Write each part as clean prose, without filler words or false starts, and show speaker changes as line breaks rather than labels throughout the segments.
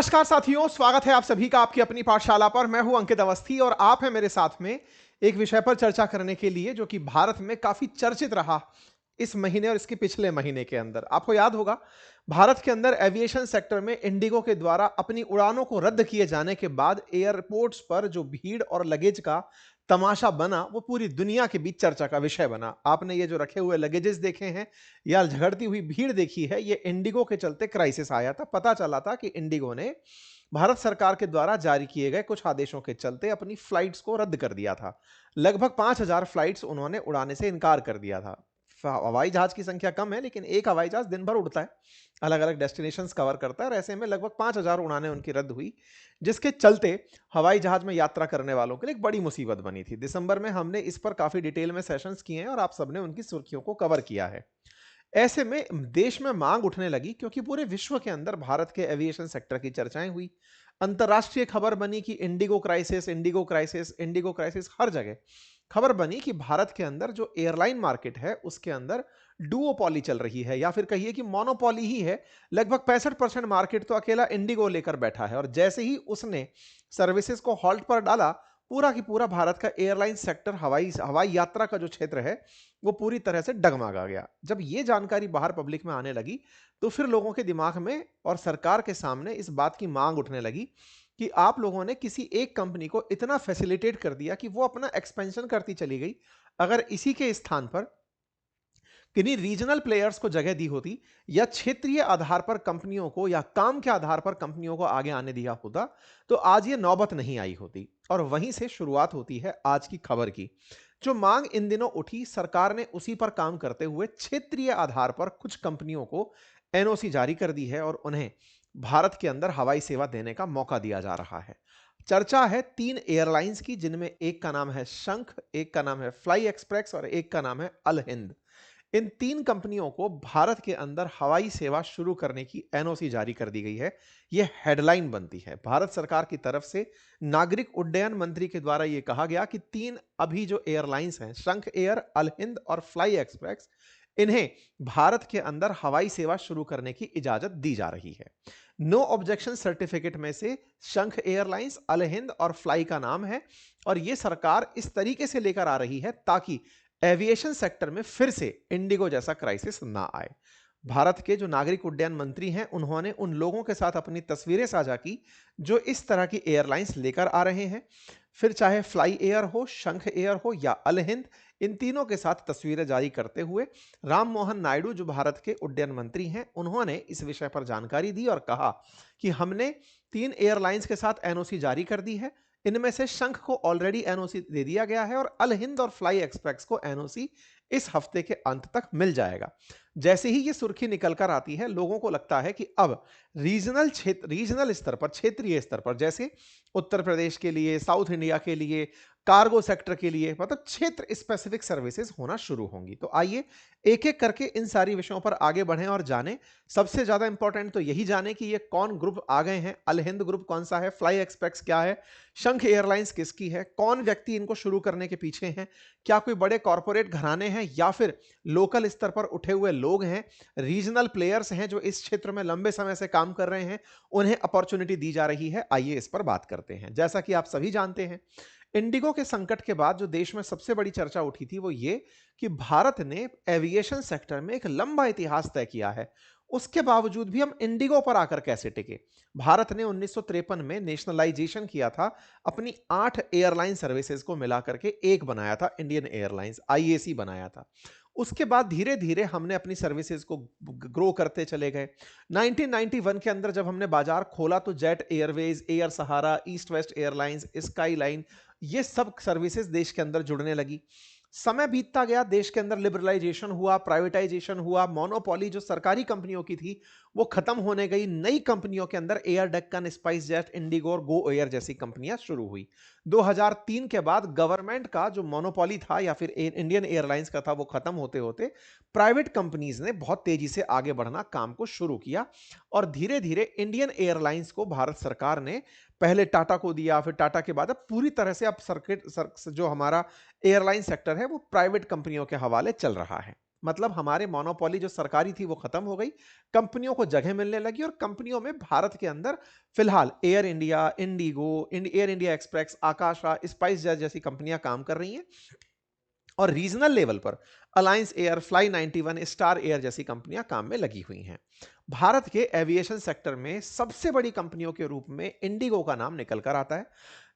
नमस्कार साथियों, स्वागत है आप सभी का आपकी अपनी पाठशाला पर। मैं हूं अंकित अवस्थी और आप हैं मेरे साथ में एक विषय पर चर्चा करने के लिए जो कि भारत में काफी चर्चित रहा इस महीने और इसके पिछले महीने के अंदर। आपको याद होगा, भारत के अंदर एविएशन सेक्टर में इंडिगो के द्वारा अपनी उड़ानों को रद्द किए जाने के बाद एयरपोर्ट्स पर जो भीड़ और लगेज का तमाशा बना वो पूरी दुनिया के बीच चर्चा का विषय बना। आपने ये जो रखे हुए लगेजेस देखे हैं या झगड़ती हुई भीड़ देखी है, ये इंडिगो के चलते क्राइसिस आया था। पता चला था कि इंडिगो ने भारत सरकार के द्वारा जारी किए गए कुछ आदेशों के चलते अपनी फ्लाइट्स को रद्द कर दिया था। लगभग 5,000 फ्लाइट्स उन्होंने उड़ाने से इनकार कर दिया था। हवाई जहाज की संख्या कम है, लेकिन एक हवाई जहाज दिन भर उड़ता है, अलग अलग डेस्टिनेशंस कवर करता है और ऐसे में लगभग 5,000 उड़ानें उनकी रद्द हुई, जिसके चलते हवाई जहाज में यात्रा करने वालों के लिए एक बड़ी मुसीबत बनी थी। दिसंबर में हमने इस पर काफी डिटेल में सेशंस किए हैं और आप सबने उनकी सुर्खियों को कवर किया है। ऐसे में देश में मांग उठने लगी क्योंकि पूरे विश्व के अंदर भारत के एविएशन सेक्टर की चर्चाएं हुई। अंतरराष्ट्रीय खबर बनी कि IndiGo crisis, IndiGo crisis, IndiGo crisis, हर जगह खबर बनी कि भारत के अंदर जो एयरलाइन मार्केट है उसके अंदर डुओपॉली चल रही है या फिर कहिए कि मोनोपॉली ही है। लगभग 65% मार्केट तो अकेला इंडिगो लेकर बैठा है और जैसे ही उसने सर्विसेज को हॉल्ट पर डाला, पूरा की पूरा भारत का एयरलाइन सेक्टर, हवाई हवाई यात्रा का जो क्षेत्र है वो पूरी तरह से डगमगा गया। जब ये जानकारी बाहर पब्लिक में आने लगी तो फिर लोगों के दिमाग में और सरकार के सामने इस बात की मांग उठने लगी कि आप लोगों ने किसी एक कंपनी को इतना फैसिलिटेट कर दिया कि वो अपना एक्सपेंशन करती चली गई। अगर इसी के स्थान पर किन्हीं रीजनल प्लेयर्स को जगह दी होती या क्षेत्रीय आधार पर कंपनियों को या काम के आधार पर कंपनियों को आगे आने दिया होता, तो आज ये नौबत नहीं आई होती। और वहीं से शुरुआत होती है आज की खबर की। जो मांग इन दिनों उठी, सरकार ने उसी पर काम करते हुए क्षेत्रीय आधार पर कुछ कंपनियों को एनओसी जारी कर दी है और उन्हें भारत के अंदर हवाई सेवा देने का मौका दिया जा रहा है। चर्चा है 3 एयरलाइंस की, जिनमें एक का नाम है शंख, एक का नाम है फ्लाई एक्सप्रेस और एक का नाम है अल हिंद। इन 3 कंपनियों को भारत के अंदर हवाई सेवा शुरू करने की एनओसी जारी कर दी गई है। यह हेडलाइन बनती है। भारत सरकार की तरफ से नागरिक उड्डयन मंत्री के द्वारा यह कहा गया कि 3 अभी जो एयरलाइंस हैं, शंख एयर, अल हिंद और फ्लाई एक्सप्रेस, इन्हें भारत के अंदर हवाई सेवा शुरू करने की इजाजत दी जा रही है। नो ऑब्जेक्शन सर्टिफिकेट में से शंख एयरलाइंस, अल हिंद और फ्लाई का नाम है और यह सरकार इस तरीके से लेकर आ रही है ताकि एविएशन सेक्टर में फिर से इंडिगो जैसा क्राइसिस ना आए। भारत के जो नागरिक उड्डयन मंत्री हैं, उन्होंने उन लोगों के साथ अपनी तस्वीरें साझा की जो इस तरह की एयरलाइंस लेकर आ रहे हैं। फिर चाहे फ्लाई एयर हो, शंख एयर हो या अल हिंद, इन तीनों के साथ तस्वीरें जारी करते हुए राम मोहन नायडू, जो भारत के उड्डयन मंत्री हैं, उन्होंने इस विषय पर जानकारी दी और कहा कि हमने 3 एयरलाइंस के साथ एनओसी जारी कर दी है। इनमें से शंख को ऑलरेडी एनओसी दे दिया गया है और अल हिंद और फ्लाई एक्सप्रेस को एनओसी इस हफ्ते के अंत तक मिल जाएगा। जैसे ही ये सुर्खी निकल कर आती है, लोगों को लगता है कि अब रीजनल स्तर पर, क्षेत्रीय स्तर पर, जैसे उत्तर प्रदेश के लिए, साउथ इंडिया के लिए, कार्गो सेक्टर के लिए, मतलब क्षेत्र स्पेसिफिक सर्विसेज होना शुरू होंगी। तो आइए एक एक करके इन सारी विषयों पर आगे बढ़ें और जानें। सबसे ज्यादा इंपॉर्टेंट तो यही जाने कि ये कौन ग्रुप आ गए हैं। अल हिंद ग्रुप कौन सा है, फ्लाई एक्सप्रेस क्या है, शंख एयरलाइंस किसकी है, कौन व्यक्ति इनको शुरू करने के पीछे हैं, क्या कोई बड़े कॉरपोरेट घराने हैं या फिर लोकल स्तर पर उठे हुए लोग हैं, रीजनल प्लेयर्स हैं जो इस क्षेत्र में लंबे समय से काम कर रहे हैं, उन्हें अपॉर्चुनिटी दी जा रही है। आइए इस पर बात करते हैं। जैसा कि आप सभी जानते हैं, इंडिगो के संकट के बाद जो देश में सबसे बड़ी चर्चा उठी थी वो ये कि भारत ने एविएशन सेक्टर में एक लंबा इतिहास तय किया है, उसके बावजूद भी हम इंडिगो पर आकर कैसे टिके। भारत ने 1953 में नेशनलाइजेशन किया था, अपनी 8 एयरलाइन सर्विसेज को मिलाकर के एक बनाया था, इंडियन एयरलाइंस, आईएसी बनाया था। उसके बाद धीरे धीरे हमने अपनी सर्विसेज को ग्रो करते चले गए। 1991 के अंदर जब हमने बाजार खोला तो जेट एयरवेज, एयर सहारा, ईस्ट वेस्ट एयरलाइंस, स्काई लाइन, ये सब सर्विसेज देश के अंदर जुड़ने लगी। समय बीतता गया, देश के अंदर लिबरलाइजेशन हुआ, प्राइवेटाइजेशन हुआ, मोनोपोली जो सरकारी कंपनियों की थी वो खत्म होने गई। नई कंपनियों के अंदर air Deccan, spice jet, Indigo और गो एयर जैसी कंपनियां शुरू हुई। 2003 के बाद गवर्नमेंट का जो मोनोपोली था या फिर इंडियन एयरलाइंस का था, वो खत्म होते होते प्राइवेट कंपनीज ने बहुत तेजी से आगे बढ़ना काम को शुरू किया और धीरे धीरे इंडियन एयरलाइंस को भारत सरकार ने पहले टाटा को दिया, फिर टाटा के बाद अब पूरी तरह से अब जो हमारा एयरलाइन सेक्टर है वो प्राइवेट कंपनियों के हवाले चल रहा है। मतलब हमारे मोनोपोली जो सरकारी थी वो खत्म हो गई, कंपनियों को जगह मिलने लगी और कंपनियों में भारत के अंदर फिलहाल एयर इंडिया, इंडिगो, एयर इंडिया एक्सप्रेस, आकाशा, स्पाइस जेट जैसी कंपनियां काम कर रही हैं और रीजनल लेवल पर अलायंस एयर, फ्लाई 91, स्टार एयर जैसी कंपनियां काम में लगी हुई हैं। भारत के एविएशन सेक्टर में सबसे बड़ी कंपनियों के रूप में इंडिगो का नाम निकल कर आता है,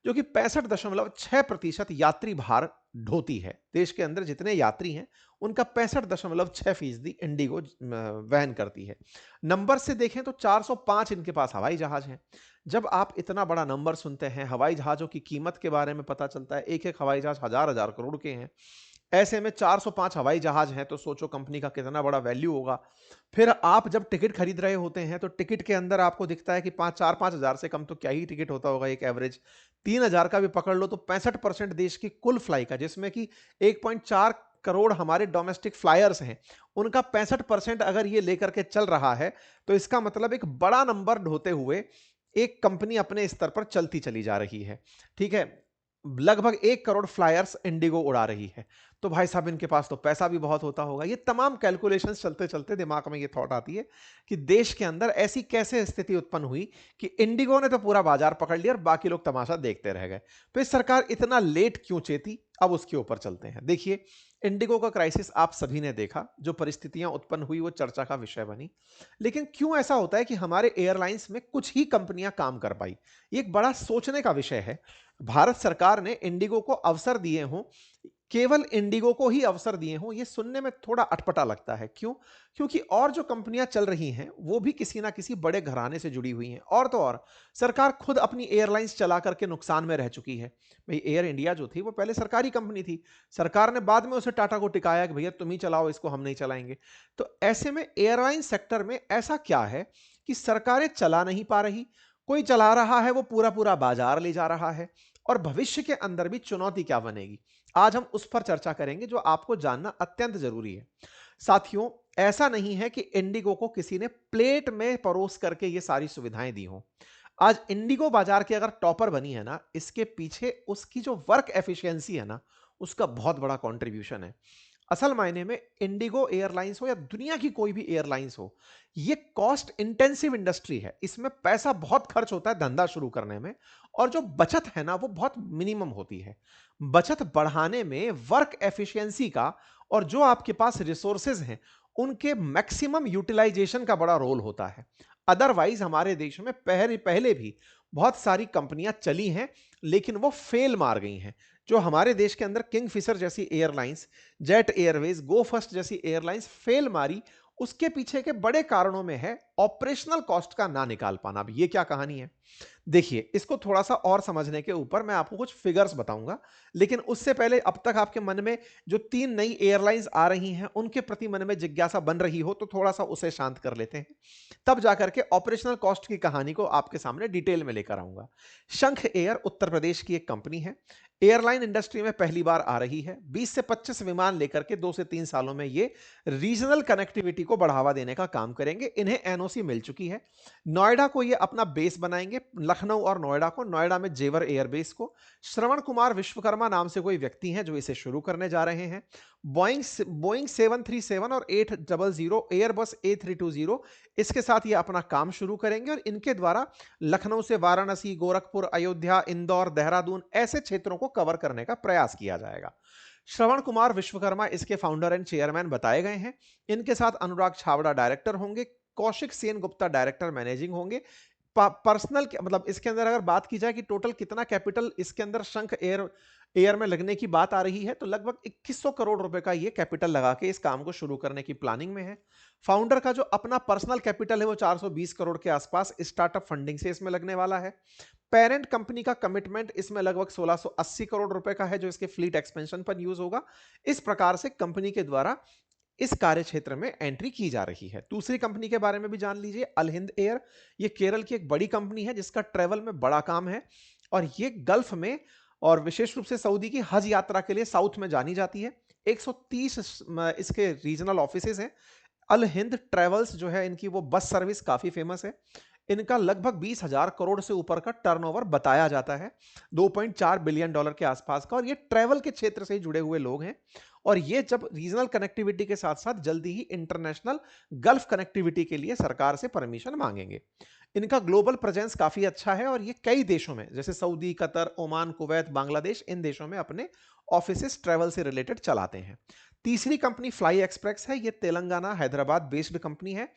जो कि 65.6% यात्री भार ढोती है। देश के अंदर जितने यात्री हैं उनका 65.6% इंडिगो वहन करती है। नंबर से देखें तो 405 इनके पास हवाई जहाज हैं। जब आप इतना बड़ा नंबर सुनते हैं, हवाई जहाजों की कीमत के बारे में पता चलता है, एक एक हवाई जहाज हजार हजार करोड़ के हैं। ऐसे में 405 हवाई जहाज हैं तो सोचो कंपनी का कितना बड़ा वैल्यू होगा। फिर आप जब टिकट खरीद रहे होते हैं तो टिकट के अंदर आपको दिखता है कि 5 4 5 हजार से कम तो क्या ही टिकट होता होगा, एक एवरेज 3 हजार का भी पकड़ लो तो 65% देश की कुल फ्लाई का, जिसमें कि 1.4 करोड़ हमारे डोमेस्टिक फ्लायर्स हैं, उनका 65% अगर ये लेकर के चल रहा है तो इसका मतलब एक बड़ा नंबर ढोते हुए एक कंपनी अपने स्तर पर चलती चली जा रही है। ठीक है, लगभग 1 करोड़ फ्लायर्स इंडिगो उड़ा रही है। तो भाई साहब इनके पास तो पैसा भी बहुत होता होगा। ये तमाम कैलकुलेशंस चलते चलते दिमाग में ये थॉट आती है कि देश के अंदर ऐसी कैसे स्थिति उत्पन्न हुई कि इंडिगो ने तो पूरा बाजार पकड़ लिया और बाकी लोग तमाशा देखते रह गए। तो इस सरकार इतना लेट क्यों चेती, अब उसके ऊपर चलते हैं। देखिए, इंडिगो का क्राइसिस आप सभी ने देखा, जो परिस्थितियां उत्पन्न हुई वो चर्चा का विषय बनी। लेकिन क्यों ऐसा होता है कि हमारे एयरलाइंस में कुछ ही कंपनियां काम कर पाई, ये एक बड़ा सोचने का विषय है। भारत सरकार ने इंडिगो को अवसर दिए हों, केवल इंडिगो को ही अवसर दिए हों, ये सुनने में थोड़ा अटपटा लगता है। क्यों? क्योंकि और जो कंपनियां चल रही हैं वो भी किसी ना किसी बड़े घराने से जुड़ी हुई हैं, और तो और सरकार खुद अपनी एयरलाइंस चला करके नुकसान में रह चुकी है। भाई एयर इंडिया जो थी वो पहले सरकारी कंपनी थी, सरकार ने बाद में उसे टाटा को टिकाया कि भैया तुम ही चलाओ इसको, हम नहीं चलाएंगे। तो ऐसे में एयरलाइन सेक्टर में ऐसा क्या है कि सरकारें चला नहीं पा रही, कोई चला रहा है वो पूरा पूरा बाजार ले जा रहा है, और भविष्य के अंदर भी चुनौती क्या बनेगी, आज हम उस पर चर्चा करेंगे जो आपको जानना अत्यंत जरूरी है। साथियों, ऐसा नहीं है कि इंडिगो को किसी ने प्लेट में परोस करके ये सारी सुविधाएं दी हों। आज इंडिगो बाजार की अगर टॉपर बनी है ना, इसके पीछे उसकी जो वर्क एफिशिएंसी है ना, उसका बहुत बड़ा कंट्रीब्यूशन है। असल मायने में इंडिगो एयरलाइंस हो या दुनिया की कोई भी एयरलाइंस हो, ये कॉस्ट इंटेंसिव इंडस्ट्री है। इसमें पैसा बहुत खर्च होता है धंधा शुरू करने में, और जो बचत है ना वो बहुत मिनिमम होती है। बचत बढ़ाने में वर्क एफिशिएंसी का और जो आपके पास रिसोर्सेज हैं उनके मैक्सिमम यूटिलाइजेशन का बड़ा रोल होता है। अदरवाइज हमारे देश में पहले पहले भी बहुत सारी कंपनियां चली हैं, लेकिन वो फेल मार गई हैं। जो हमारे देश के अंदर किंगफिशर जैसी एयरलाइंस, जेट एयरवेज, गो फर्स्ट जैसी एयरलाइंस फेल मारी, उसके पीछे के बड़े कारणों में है ऑपरेशनल कॉस्ट का ना निकाल पाना। अब ये क्या कहानी है, देखिए, इसको थोड़ा सा और समझने के ऊपर मैं आपको कुछ फिगर्स बताऊंगा, लेकिन उससे पहले अब तक आपके मन में जो 3 नई एयरलाइंस आ रही हैं उनके प्रति मन में जिज्ञासा बन रही हो तो थोड़ा सा उसे शांत कर लेते हैं, तब जाकर के ऑपरेशनल कॉस्ट की कहानी को आपके सामने डिटेल में लेकर आऊंगा। शंख एयर उत्तर प्रदेश की एक कंपनी है, एयरलाइन इंडस्ट्री में पहली बार आ रही है। 20 से 25 विमान लेकर के 2 से 3 सालों में ये रीजनल कनेक्टिविटी को बढ़ावा देने का काम करेंगे। इन्हें एनओसी मिल चुकी है। नोएडा को ये अपना बेस बनाएंगे, लखनऊ और नोएडा को, नोएडा में जेवर एयरबेस को। श्रवण कुमार विश्वकर्मा नाम से कोई व्यक्ति हैं जो इसे शुरू करने जा रहे हैं। बोइंग 737 और 800 एयरबस A320, इसके साथ ये अपना काम शुरू करेंगे और इनके द्वारा लखनऊ से वाराणसी, गोरखपुर, अयोध्या, इंदौर, देहरादून ऐसे क्षेत्रों को कवर करने का प्रयास किया जाएगा। श्रवण कुमार विश्वकर्मा इसके फाउंडर एंड चेयरमैन बताए गए हैं। इनके साथ अनुराग छावड़ा डायरेक्टर होंगे, कौशिक सेन गुप्ता डायरेक्टर मैनेजिंग होंगे। पर्सनल मतलब इसके अंदर अगर बात की जाए कि टोटल कितना कैपिटल इसके अंदर शंख एयर में लगने की बात आ रही है, तो लगभग 2100 करोड़ रुपए का ये कैपिटल लगा के इस काम को शुरू करने की प्लानिंग में है। फाउंडर का जो अपना पर्सनल कैपिटल है वो 420 करोड़ के आसपास स्टार्टअप फंडिंग से इसमें लगने वाला है। पेरेंट कंपनी का कमिटमेंट इसमें लगभग 1680 करोड़ रुपए का है, जो इसके फ्लीट एक्सपेंशन पर यूज होगा। इस प्रकार से कंपनी के द्वारा इस कार्य क्षेत्र में एंट्री की जा रही है। दूसरी कंपनी के बारे में भी जान लीजिए, अलहिंद एयर। ये केरल की एक बड़ी कंपनी है जिसका ट्रेवल में बड़ा काम है, और ये गल्फ में और विशेष रूप से सऊदी की हज यात्रा के लिए साउथ में जानी जाती है। 130 इसके रीजनल ऑफिसेज हैं। अल हिंद ट्रेवल्स जो है, इनकी वो बस सर्विस काफी फेमस है। इनका लगभग 20,000 करोड़ से ऊपर का टर्नओवर बताया जाता है, $2.4 बिलियन के आसपास का, और ये ट्रेवल के क्षेत्र से ही जुड़े हुए लोग हैं। और ये जब रीजनल कनेक्टिविटी के साथ साथ जल्दी ही इंटरनेशनल गल्फ कनेक्टिविटी के लिए सरकार से परमिशन मांगेंगे। इनका ग्लोबल प्रेजेंस काफी अच्छा है और ये कई देशों में जैसे Saudi, Qatar, Oman, Kuwait, Bangladesh, इन देशों में अपने ऑफिसेस ट्रैवल से रिलेटेड चलाते हैं। तीसरी कंपनी फ्लाई एक्सप्रेस है। ये तेलंगाना, हैदराबाद बेस्ड कंपनी है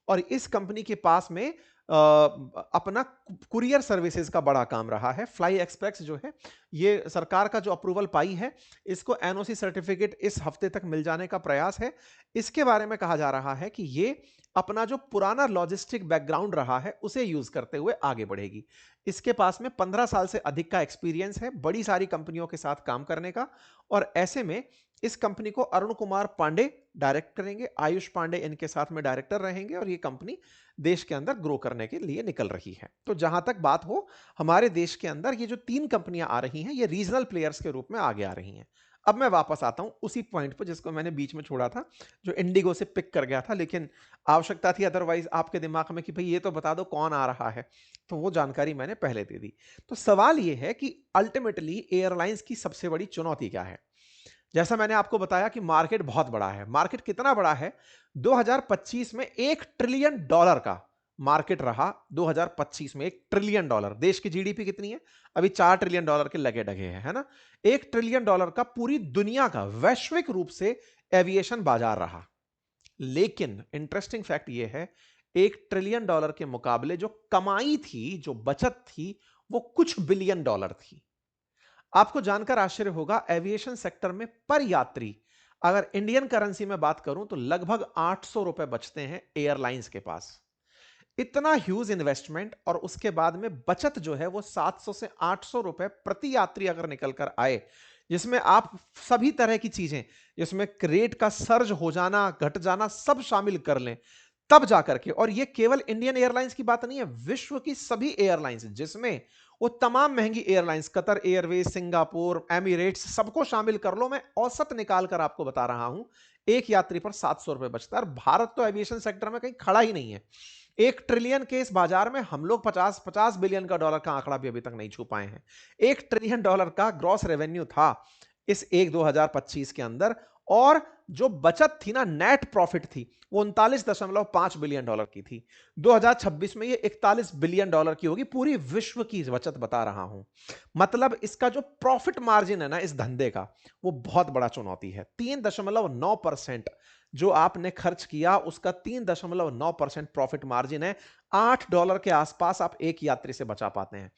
और इस कंपनी के पास में अपना कुरियर सर्विसेज का बड़ा काम रहा है। फ्लाई एक्सप्रेस जो है ये सरकार का जो अप्रूवल पाई है, इसको एनओसी सर्टिफिकेट इस हफ्ते तक मिल जाने का प्रयास है। इसके बारे में कहा जा रहा है कि ये अपना जो पुराना लॉजिस्टिक बैकग्राउंड रहा है उसे यूज करते हुए आगे बढ़ेगी। इसके पास में 15 साल से अधिक का एक्सपीरियंस है बड़ी सारी कंपनियों के साथ काम करने का, और ऐसे में इस कंपनी को अरुण कुमार पांडे डायरेक्ट करेंगे, आयुष पांडे इनके साथ में डायरेक्टर रहेंगे और ये कंपनी देश के अंदर ग्रो करने के लिए निकल रही है। तो जहां तक बात हो, हमारे देश के अंदर ये जो 3 कंपनियां आ रही हैं ये रीजनल प्लेयर्स के रूप में आगे आ रही हैं। अब मैं वापस आता हूं उसी पॉइंट पर जिसको मैंने बीच में छोड़ा था, जो इंडिगो से पिक कर गया था, लेकिन आवश्यकता थी अदरवाइज आपके दिमाग में कि भाई ये तो बता दो कौन आ रहा है, तो वो जानकारी मैंने पहले दे दी। तो सवाल ये है कि अल्टीमेटली एयरलाइंस की सबसे बड़ी चुनौती क्या है। जैसा मैंने आपको बताया कि मार्केट बहुत बड़ा है। मार्केट कितना बड़ा है? 2025 में $1 ट्रिलियन का मार्केट रहा। 2025 में $1 ट्रिलियन। देश की जीडीपी कितनी है? अभी $4 ट्रिलियन के लगे डगे हैं, है ना। $1 ट्रिलियन का पूरी दुनिया का वैश्विक रूप से एविएशन बाजार रहा। लेकिन इंटरेस्टिंग फैक्ट यह है, $1 ट्रिलियन के मुकाबले जो कमाई थी, जो बचत थी, वो कुछ बिलियन डॉलर थी। आपको जानकर आश्चर्य होगा, एविएशन सेक्टर में पर यात्री अगर इंडियन करेंसी में बात करूं तो लगभग ₹800 बचते हैं एयरलाइंस के पास। इतना ह्यूज इन्वेस्टमेंट और उसके बाद में बचत जो है वो ₹700 से ₹800 प्रति यात्री अगर निकल कर आए, जिसमें आप सभी तरह की चीजें, जिसमें रेट का सर्ज हो जाना, घट जाना, सब शामिल कर लें, तब जाकर के, और ये केवल इंडियन एयरलाइंस की बात नहीं है, विश्व की सभी एयरलाइंस, जिसमें वो तमाम महंगी airlines, Qatar Airways, Singapore, Emirates, सबको शामिल कर लो, मैं औसत निकाल कर आपको बता रहा हूं, एक यात्री पर ₹700 बचता है। और भारत तो एविएशन सेक्टर में कहीं खड़ा ही नहीं है। 1 ट्रिलियन के इस बाजार में हम लोग 50 बिलियन का डॉलर का आंकड़ा भी अभी तक नहीं छू पाए हैं। $1 ट्रिलियन का ग्रॉस रेवेन्यू था इस 2025 के अंदर, और जो बचत थी ना, नेट प्रॉफिट थी, वो $39.5 बिलियन की थी। 2026 में ये $41 बिलियन की होगी। पूरी विश्व की बचत बता रहा हूं। मतलब इसका जो प्रॉफिट मार्जिन है ना इस धंधे का, वो बहुत बड़ा चुनौती है। 3.9% जो आपने खर्च किया उसका 3.9% प्रॉफिट मार्जिन है। $8 के आसपास आप एक यात्री से बचा पाते हैं।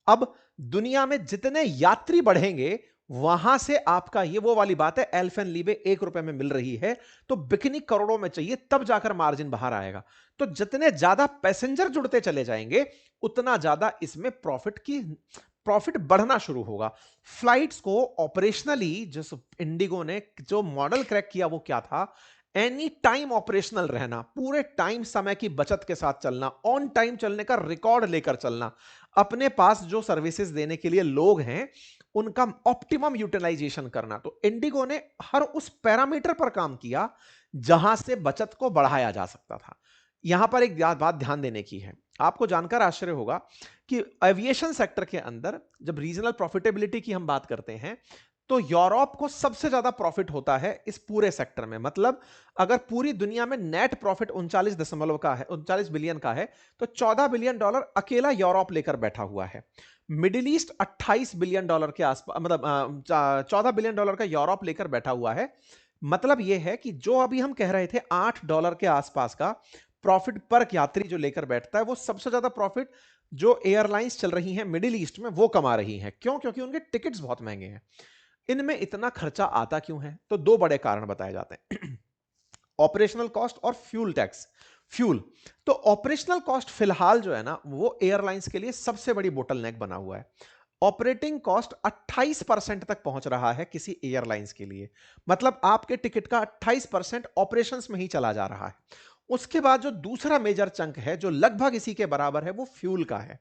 अब दुनिया में जितने यात्री बढ़ेंगे, वहां से आपका, ये वो वाली बात है, एल्पेनलीबे ₹1 में मिल रही है तो बिकनी करोड़ों में चाहिए, तब जाकर मार्जिन बाहर आएगा। तो जितने ज्यादा पैसेंजर जुड़ते चले जाएंगे, उतना ज्यादा इसमें प्रॉफिट बढ़ना शुरू होगा। फ्लाइट्स को ऑपरेशनली जिस इंडिगो ने जो मॉडल क्रैक किया वो क्या था? एनी टाइम ऑपरेशनल रहना, पूरे टाइम समय की बचत के साथ चलना, ऑन टाइम चलने का रिकॉर्ड लेकर चलना, अपने पास जो सर्विसेज देने के लिए लोग हैं उनका ऑप्टिमम यूटिलाइजेशन करना। तो इंडिगो ने हर उस पैरामीटर पर काम किया जहां से बचत को बढ़ाया जा सकता था। यहां पर एक बात ध्यान देने की है, आपको जानकर आश्चर्य होगा कि एविएशन सेक्टर के अंदर जब रीजनल प्रॉफिटेबिलिटी की हम बात करते हैं तो यूरोप को सबसे ज्यादा प्रॉफिट होता है इस पूरे सेक्टर में। मतलब अगर पूरी दुनिया में नेट प्रॉफिट 39 बिलियन का है तो $14 बिलियन अकेला यूरोप लेकर बैठा हुआ है। मिडिल ईस्ट $28 बिलियन के आसपास, मतलब $14 बिलियन का यूरोप लेकर बैठा हुआ है। मतलब यह है कि जो अभी हम कह रहे थे $8 के आसपास का प्रॉफिट पर यात्री जो लेकर बैठता है, वो सबसे ज्यादा प्रॉफिट जो एयरलाइंस चल रही हैं मिडिल ईस्ट में वो कमा रही हैं। क्यों? क्योंकि उनके टिकट्स बहुत महंगे हैं। इनमें इतना खर्चा आता क्यों है? तो 2 बड़े कारण बताए जाते हैं ऑपरेशनल कॉस्ट और फ्यूल टैक्स। फ्यूल, तो ऑपरेशनल कॉस्ट फिलहाल जो है ना वो एयरलाइंस के लिए सबसे बड़ी बोटलनेक बना हुआ है। ऑपरेटिंग कॉस्ट 28% तक पहुंच रहा है किसी एयरलाइंस के लिए। मतलब आपके टिकट का 28% ऑपरेशंस में ही चला जा रहा है। उसके बाद जो दूसरा मेजर चंक है जो लगभग इसी के बराबर है, वो फ्यूल का है।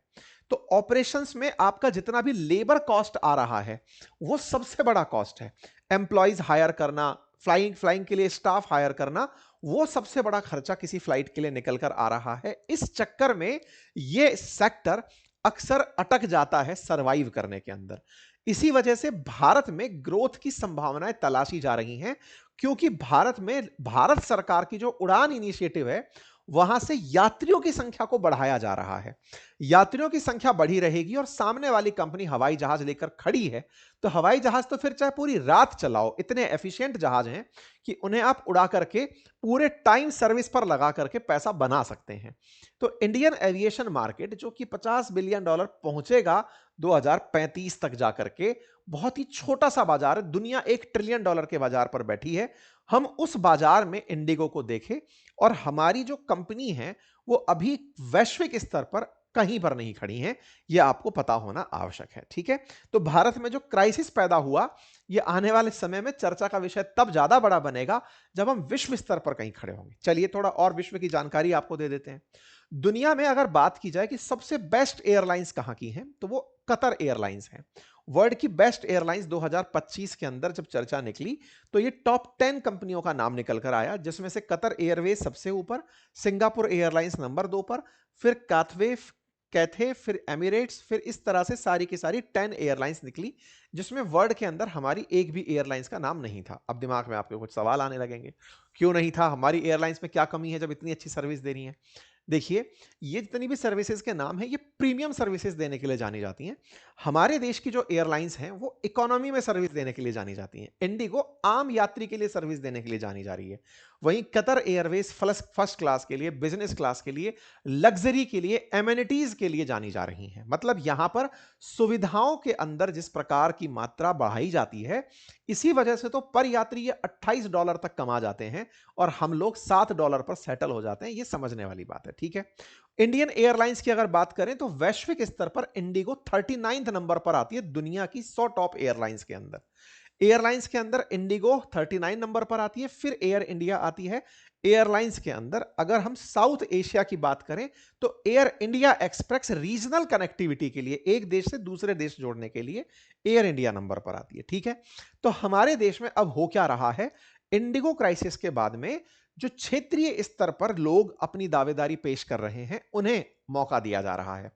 तो ऑपरेशंस में आपका जितना भी लेबर कॉस्ट आ रहा है वो सबसे बड़ा कॉस्ट है। एम्प्लॉइज हायर करना, फ्लाइंग के लिए स्टाफ हायर करना, वो सबसे बड़ा खर्चा किसी फ्लाइट के लिए निकल कर आ रहा है। इस चक्कर में ये सेक्टर अक्सर अटक जाता है सरवाइव करने के अंदर। इसी वजह से भारत में ग्रोथ की संभावनाएं तलाशी जा रही हैं, क्योंकि भारत सरकार की जो उड़ान इनिशिएटिव है, वहां से यात्रियों की संख्या को बढ़ाया जा रहा है। यात्रियों की संख्या बढ़ी रहेगी और सामने वाली कंपनी हवाई जहाज लेकर खड़ी है, तो हवाई जहाज तो फिर चाहे पूरी रात चलाओ, इतने एफिशिएंट जहाज हैं कि उन्हें आप उड़ा करके पूरे टाइम सर्विस पर लगा करके पैसा बना सकते हैं। तो इंडियन एविएशन मार्केट जो कि $50 बिलियन पहुंचेगा 2035 तक जाकर के, बहुत ही छोटा सा बाजार है। दुनिया $1 ट्रिलियन के बाजार पर बैठी है। हम उस बाजार में इंडिगो को देखें और हमारी जो कंपनी है वो अभी वैश्विक स्तर पर कहीं पर नहीं खड़ी हैं, यह आपको पता होना आवश्यक है। ठीक है, तो भारत में जो क्राइसिस पैदा हुआ, यह आने वाले समय में चर्चा का विषय तब ज्यादा बड़ा बनेगा जब हम विश्व स्तर पर कहीं खड़े होंगे। चलिए थोड़ा और विश्व की जानकारी आपको दे देते हैं। दुनिया में अगर बात की जाए कि सबसे बेस्ट एयरलाइंस कहां की हैं, तो वो कतर एयरलाइंस हैं। वर्ल्ड की बेस्ट एयरलाइंस 2025 के अंदर जब चर्चा निकली, तो ये टॉप 10 कंपनियों का नाम निकल कर आया, जिसमें से कतर एयरवेज सबसे ऊपर, सिंगापुर एयरलाइंस नंबर 2 पर, फिर कैथे, फिर एमिरेट्स, फिर इस तरह से सारी की सारी 10 एयरलाइंस निकली, जिसमें वर्ल्ड के अंदर हमारी एक भी एयरलाइंस का नाम नहीं था। अब दिमाग में आपके कुछ सवाल आने लगेंगे, क्यों नहीं था, हमारी एयरलाइंस में क्या कमी है जब इतनी अच्छी सर्विस दे रही है। देखिए, ये जितनी भी सर्विसेज के नाम है, ये प्रीमियम सर्विसेज देने के लिए जानी जाती हैं। हमारे देश की जो एयरलाइंस हैं वो इकोनॉमी में सर्विस देने के लिए जानी जाती हैं। इंडिगो आम यात्री के लिए सर्विस देने के लिए जानी जा रही है। वहीं कतर एयरवेज फर्स्ट क्लास के लिए, बिजनेस क्लास के लिए, लग्जरी के लिए, एमेनिटीज के लिए जानी जा रही हैं। मतलब यहां पर सुविधाओं के अंदर जिस प्रकार की मात्रा बढ़ाई जाती है, इसी वजह से तो पर यात्री ये $28 तक कमा जाते हैं और हम लोग $7 पर सेटल हो जाते हैं। ये समझने वाली बात है। ठीक है, इंडियन एयरलाइंस की अगर बात करें तो वैश्विक स्तर पर इंडिगो 39 नंबर पर आती है दुनिया की 100 टॉप एयरलाइंस के अंदर। एयरलाइंस के अंदर इंडिगो 39 नंबर पर आती है, फिर एयर इंडिया आती है। एयरलाइंस के अंदर अगर हम साउथ एशिया की बात करें तो air India express regional connectivity के लिए, एक देश से दूसरे देश जोड़ने के लिए एयर इंडिया नंबर पर आती है। ठीक है, तो हमारे देश में अब हो क्या रहा है, इंडिगो क्राइसिस के बाद में जो क्षेत्रीय स्तर पर लोग अपनी दावेदारी पेश कर रहे हैं, उन्हें मौका दिया जा रहा है।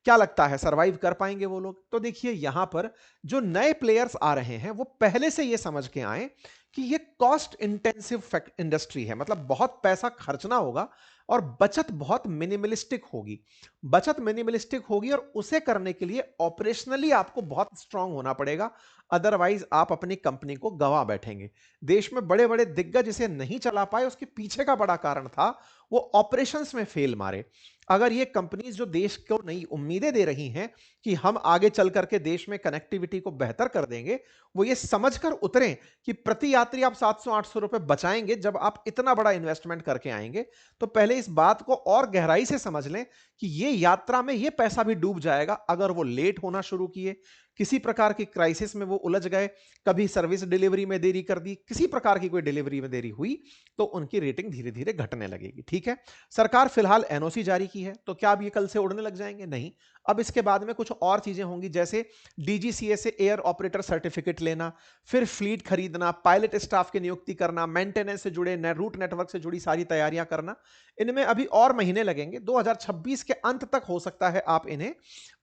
क्या लगता है सरवाइव कर पाएंगे वो लोग? तो देखिए, यहां पर जो नए प्लेयर्स आ रहे हैं वो पहले से ये समझ के आए कि ये कॉस्ट इंटेंसिव इंडस्ट्री है, मतलब बहुत पैसा खर्चना होगा और बचत बहुत मिनिमलिस्टिक होगी। बचत मिनिमलिस्टिक होगी और उसे करने के लिए ऑपरेशनली आपको बहुत स्ट्रांग होना पड़ेगा, अदरवाइज आप अपनी कंपनी को गंवा बैठेंगे। देश में बड़े बड़े दिग्गज इसे नहीं चला पाए, उसके पीछे का बड़ा कारण था वो ऑपरेशंस में फेल मारे। अगर ये कंपनीज जो देश को नई उम्मीदें दे रही हैं कि हम आगे चल करके देश में कनेक्टिविटी को बेहतर कर देंगे, वो ये समझकर उतरें कि प्रति यात्री आप 700-800 रुपए बचाएंगे जब आप इतना बड़ा इन्वेस्टमेंट करके आएंगे, तो पहले इस बात को और गहराई से समझ लें कि ये यात्रा में ये पैसा भी डूब जाएगा अगर वो लेट होना शुरू किए, किसी प्रकार की क्राइसिस में वो उलझ गए, कभी सर्विस डिलीवरी में देरी कर दी, किसी प्रकार की कोई डिलीवरी में देरी हुई, तो उनकी रेटिंग धीरे धीरे घटने लगेगी। ठीक है, सरकार फिलहाल एनओसी जारी की है, तो क्या अब ये कल से उड़ने लग जाएंगे? नहीं। अब इसके बाद में कुछ और चीजें होंगी, जैसे डीजीसीए से एयर ऑपरेटर सर्टिफिकेट लेना, फिर फ्लीट खरीदना, पायलट स्टाफ की नियुक्ति करना, मेंटेनेंस से जुड़े रूट नेटवर्क से जुड़ी सारी तैयारियां करना। इनमें अभी और महीने लगेंगे, 2026 के अंत तक हो सकता है आप इन्हें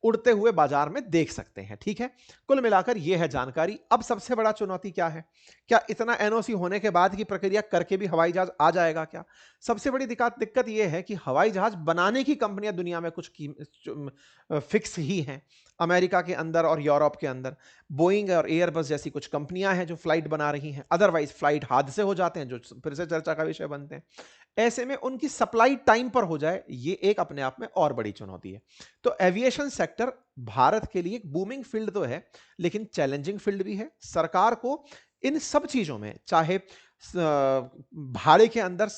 उड़ते हुए बाजार में देख सकते हैं। ठीक है, कुल मिलाकर यह है जानकारी। अब सबसे बड़ा चुनौती क्या है? क्या इतना एनओसी होने के बाद की प्रक्रिया करके भी हवाई जहाज आ जाएगा क्या? सबसे बड़ी दिक्कत यह है कि हवाई जहाज बनाने की कंपनियां दुनिया में कुछ फिक्स ही हैं। अमेरिका के अंदर और यूरोप के अंदर बोइंग और एयरबस जैसी कुछ कंपनियां हैं जो फ्लाइट बना रही हैं, अदरवाइज फ्लाइट हादसे हो जाते हैं जो फिर से चर्चा का विषय बनते हैं। ऐसे में उनकी सप्लाई टाइम पर हो जाए, ये एक अपने आप में और बड़ी चुनौती है। तो एविएशन सेक्टर भारत के लिए एक बूमिंग फील्ड तो है, लेकिन चैलेंजिंग फील्ड भी है। सरकार को इन सब चीजों में, चाहे भाड़े के अंदर,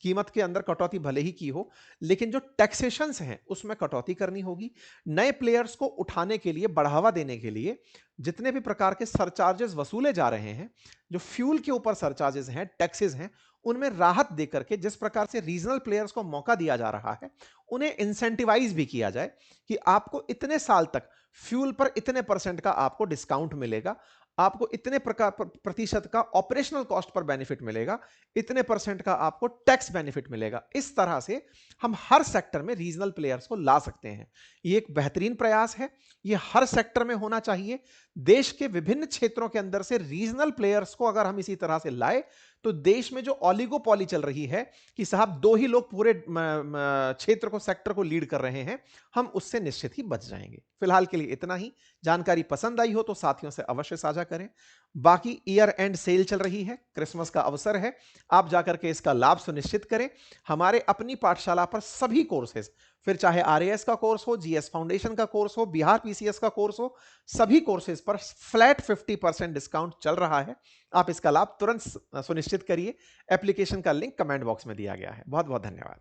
कीमत के अंदर कटौती भले ही की हो, लेकिन जो टैक्सेशंस हैं उसमें कटौती करनी होगी। नए प्लेयर्स को उठाने के लिए, बढ़ावा देने के लिए जितने भी प्रकार के सरचार्जेस वसूले जा रहे हैं, जो फ्यूल के ऊपर सरचार्जेस हैं, टैक्सेस हैं, उनमें राहत देकर के जिस प्रकार से रीजनल प्लेयर्स को मौका दिया जा रहा है, उन्हें इंसेंटिवाइज भी किया जाए कि आपको इतने साल तक फ्यूल पर इतने % का आपको डिस्काउंट मिलेगा। आपको इतने प्रतिशत का ऑपरेशनल कॉस्ट पर बेनिफिट मिलेगा, इतने परसेंट का आपको टैक्स बेनिफिट मिलेगा। इस तरह से हम हर सेक्टर में रीजनल प्लेयर्स को ला सकते हैं। ये एक बेहतरीन प्रयास है, ये हर सेक्टर में होना चाहिए। देश के विभिन्न क्षेत्रों के अंदर से रीजनल प्लेयर्स को अगर हम इसी तरह से लाए तो देश में जो ओलिगोपॉली चल रही है कि साहब दो ही लोग पूरे क्षेत्र को, सेक्टर को लीड कर रहे हैं, हम उससे निश्चित ही बच जाएंगे। फिलहाल के लिए इतना ही। जानकारी पसंद आई हो तो साथियों से अवश्य साझा करें। बाकी ईयर एंड सेल चल रही है, क्रिसमस का अवसर है, आप जाकर के इसका लाभ सुनिश्चित करें। हमारे अपनी पाठशाला पर सभी कोर्सेज, फिर चाहे आरएएस का कोर्स हो, जीएस फाउंडेशन का कोर्स हो, बिहार पीसीएस का कोर्स हो, सभी कोर्सेज पर फ्लैट 50% डिस्काउंट चल रहा है। आप इसका लाभ तुरंत सुनिश्चित करिए। एप्लीकेशन का लिंक कमेंट बॉक्स में दिया गया है। बहुत बहुत धन्यवाद।